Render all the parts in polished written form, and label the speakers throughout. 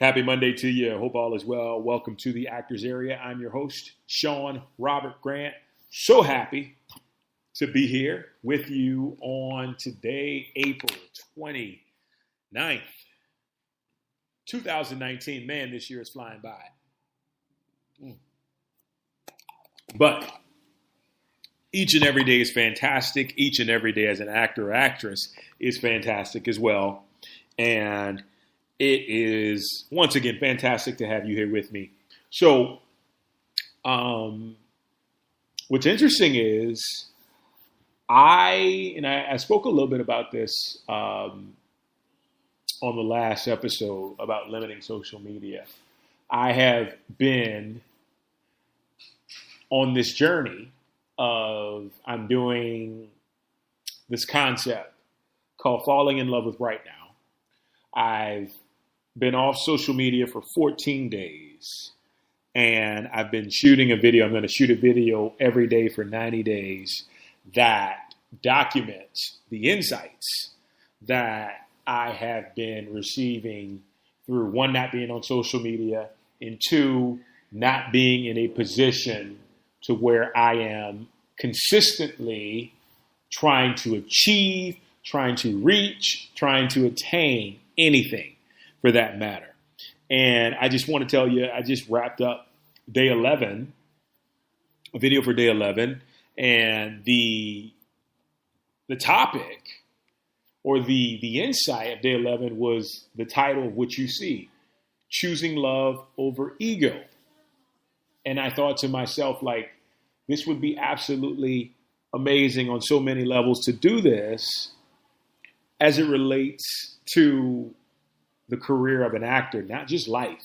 Speaker 1: Happy Monday to you. Hope all is well. Welcome to the Actors Area. I'm your host, Sean Robert Grant. So happy to be here with you on today, April 29th, 2019. Man, this year is flying by. But each and every day is fantastic. Each and every day as an actor or actress is fantastic as well. And it is, once again, fantastic to have you here with me. So, what's interesting is I spoke a little bit about this on the last episode about limiting social media. I have been on this journey of, I'm doing this concept called Falling in Love with Right Now. I've been off social media for 14 days, and I've been shooting a video. I'm going to shoot a video every day for 90 days that documents the insights that I have been receiving through, one, not being on social media, and two, not being in a position to where I am consistently trying to achieve, trying to reach, trying to attain anything for that matter. And I just want to tell you, I just wrapped up day 11, a video for day 11, and the topic or the insight of day 11 was the title of what you see, Choosing Love Over Ego. And I thought to myself, like, this would be absolutely amazing on so many levels to do this as it relates to the career of an actor, not just life.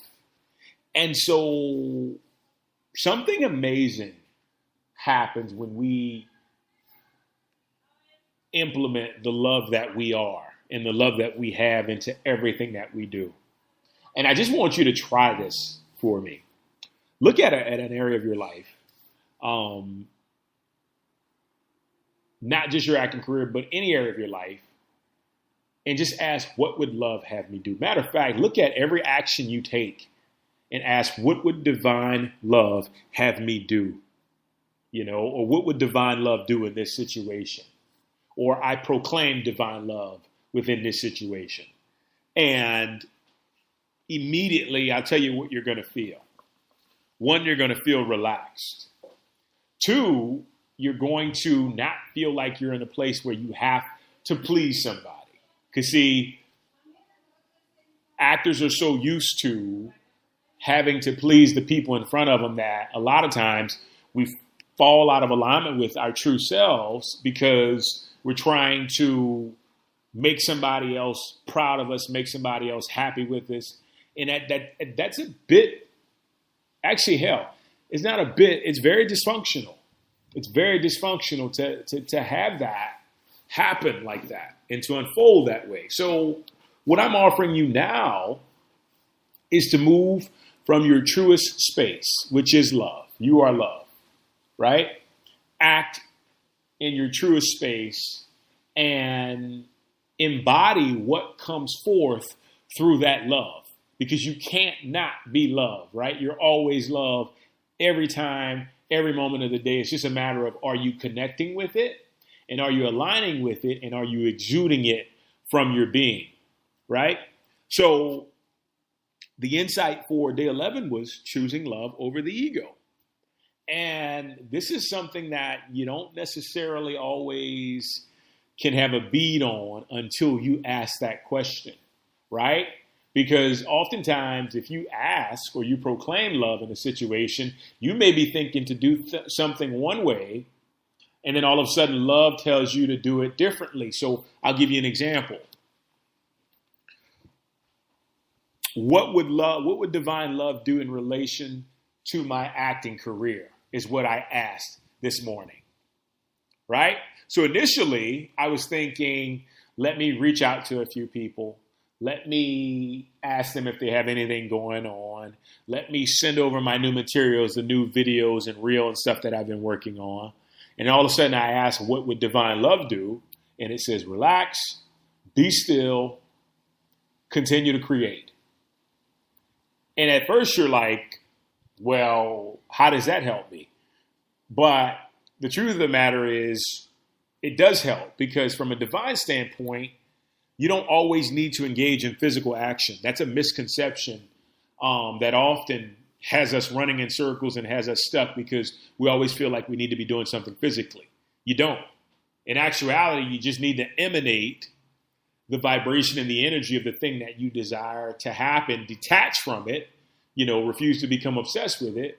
Speaker 1: And so something amazing happens when we implement the love that we are and the love that we have into everything that we do. And I just want you to try this for me. Look at an area of your life, not just your acting career, but any area of your life, and just ask, what would love have me do? Matter of fact, look at every action you take and ask, what would divine love have me do? Or what would divine love do in this situation? Or I proclaim divine love within this situation. And immediately, I'll tell you what you're going to feel. One, you're going to feel relaxed. Two, you're going to not feel like you're in a place where you have to please somebody. Because, see, actors are so used to having to please the people in front of them that a lot of times we fall out of alignment with our true selves because we're trying to make somebody else proud of us, make somebody else happy with us. And that's a bit, actually, hell, it's not a bit, it's very dysfunctional. It's very dysfunctional to have that happen like that and to unfold that way. So what I'm offering you now is to move from your truest space, which is love. You are love, right? Act in your truest space and embody what comes forth through that love, because you can't not be love, right? You're always love every time, every moment of the day. It's just a matter of, are you connecting with it? And are you aligning with it? And are you exuding it from your being, right? So the insight for day 11 was choosing love over the ego. And this is something that you don't necessarily always can have a bead on until you ask that question, right? Because oftentimes if you ask or you proclaim love in a situation, you may be thinking to do something one way, and then all of a sudden love tells you to do it differently. So I'll give you an example. What would divine love do in relation to my acting career is what I asked this morning, right? So initially I was thinking, let me reach out to a few people. Let me ask them if they have anything going on. Let me send over my new materials, the new videos and reel and stuff that I've been working on. And all of a sudden I ask, what would divine love do? And it says, relax, be still, continue to create. And at first you're like, well, how does that help me? But the truth of the matter is it does help, because from a divine standpoint, you don't always need to engage in physical action. That's a misconception that often has us running in circles and has us stuck, because we always feel like we need to be doing something physically. You don't. In actuality, you just need to emanate the vibration and the energy of the thing that you desire to happen, detach from it, refuse to become obsessed with it,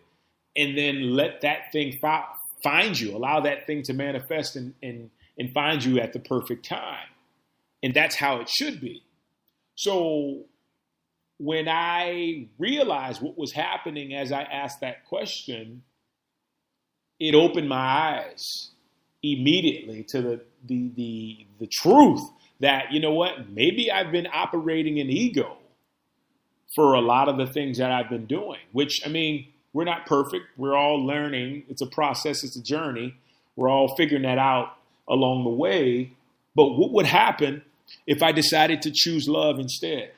Speaker 1: and then let that thing find you, allow that thing to manifest and find you at the perfect time. And that's how it should be. So when I realized what was happening as I asked that question, it opened my eyes immediately to the truth that, you know what, maybe I've been operating in ego for a lot of the things that I've been doing, which, we're not perfect. We're all learning. It's a process. It's a journey. We're all figuring that out along the way. But what would happen if I decided to choose love instead,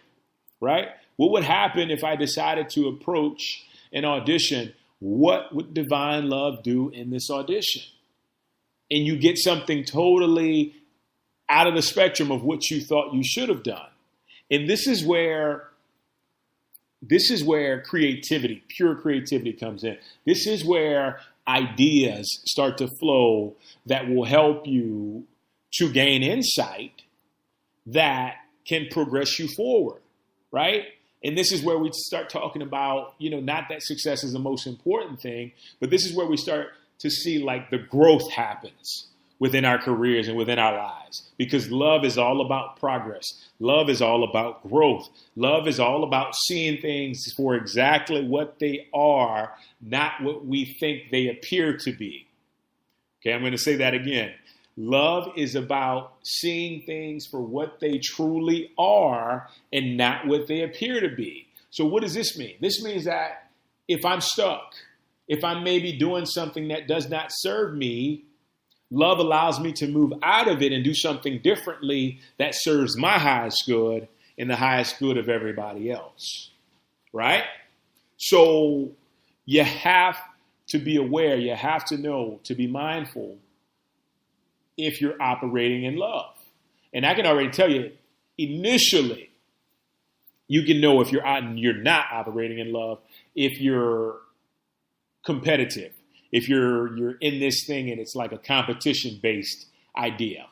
Speaker 1: right? What would happen if I decided to approach an audition? What would divine love do in this audition? And you get something totally out of the spectrum of what you thought you should have done. And this is where creativity, pure creativity comes in. This is where ideas start to flow that will help you to gain insight that can progress you forward, right? And this is where we start talking about, not that success is the most important thing, but this is where we start to see like the growth happens within our careers and within our lives, because love is all about progress. Love is all about growth. Love is all about seeing things for exactly what they are, not what we think they appear to be. Okay, I'm going to say that again. Love is about seeing things for what they truly are and not what they appear to be. So what does this mean? This means that if I'm stuck, if I'm maybe doing something that does not serve me, love allows me to move out of it and do something differently that serves my highest good and the highest good of everybody else, right? So you have to be aware, you have to know, to be mindful if you're operating in love. And I can already tell you, initially, you can know if you're not operating in love if you're competitive. If you're in this thing and it's like a competition-based idea,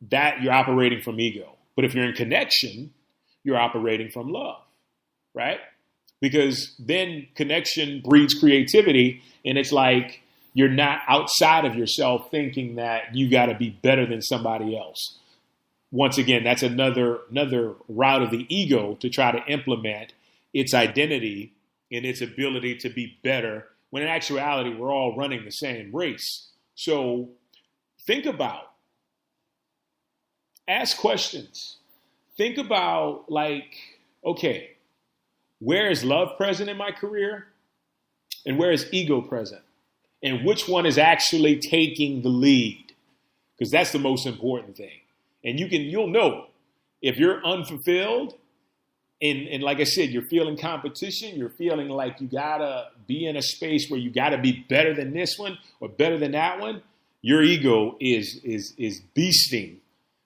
Speaker 1: that you're operating from ego. But if you're in connection, you're operating from love, right? Because then connection breeds creativity, and it's like you're not outside of yourself thinking that you got to be better than somebody else. Once again, that's another route of the ego to try to implement its identity and its ability to be better, when in actuality, we're all running the same race. So ask questions. Think about okay, where is love present in my career? And where is ego present? And which one is actually taking the lead? Because that's the most important thing. And you'll know if you're unfulfilled, and like I said, you're feeling competition, you're feeling like you gotta be in a space where you gotta be better than this one or better than that one, your ego is beasting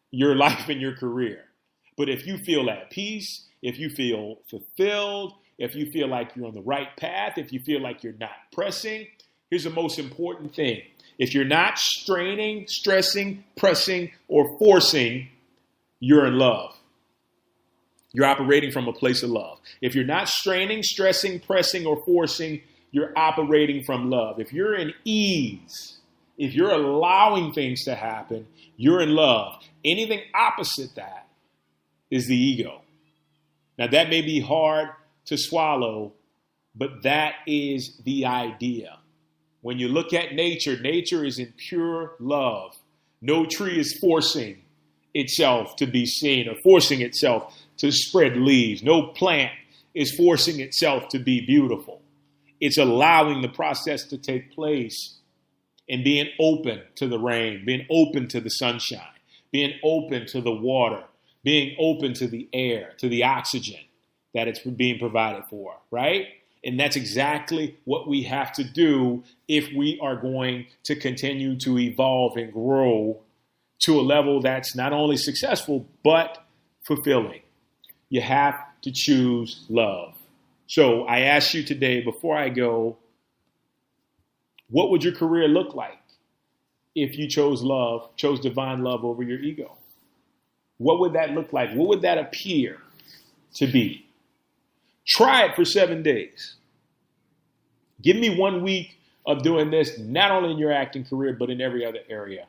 Speaker 1: your life and your career. But if you feel at peace, if you feel fulfilled, if you feel like you're on the right path, if you feel like you're not pressing, here's the most important thing. If you're not straining, stressing, pressing, or forcing, you're in love. You're operating from a place of love. If you're not straining, stressing, pressing, or forcing, you're operating from love. If you're in ease, if you're allowing things to happen, you're in love. Anything opposite that is the ego. Now, that may be hard to swallow, but that is the idea. When you look at nature, nature is in pure love. No tree is forcing itself to be seen or forcing itself to spread leaves. No plant is forcing itself to be beautiful. It's allowing the process to take place and being open to the rain, being open to the sunshine, being open to the water, being open to the air, to the oxygen. that it's being provided for, right? And that's exactly what we have to do if we are going to continue to evolve and grow to a level that's not only successful, but fulfilling. You have to choose love. So I ask you today, before I go, what would your career look like if you chose love, chose divine love over your ego? What would that look like? What would that appear to be? Try it for 7 days. Give me 1 week of doing this, not only in your acting career, but in every other area.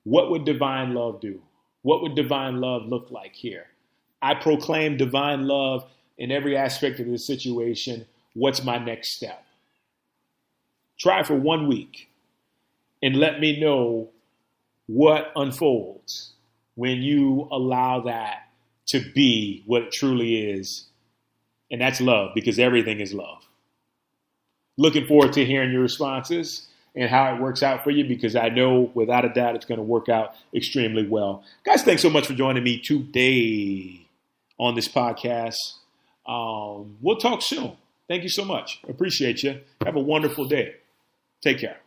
Speaker 1: What would divine love do? What would divine love look like here? I proclaim divine love in every aspect of the situation. What's my next step? Try for 1 week and let me know what unfolds when you allow that to be what it truly is. And that's love, because everything is love. Looking forward to hearing your responses and how it works out for you, because I know without a doubt it's going to work out extremely well. Guys, thanks so much for joining me today on this podcast. We'll talk soon. Thank you so much. Appreciate you. Have a wonderful day. Take care.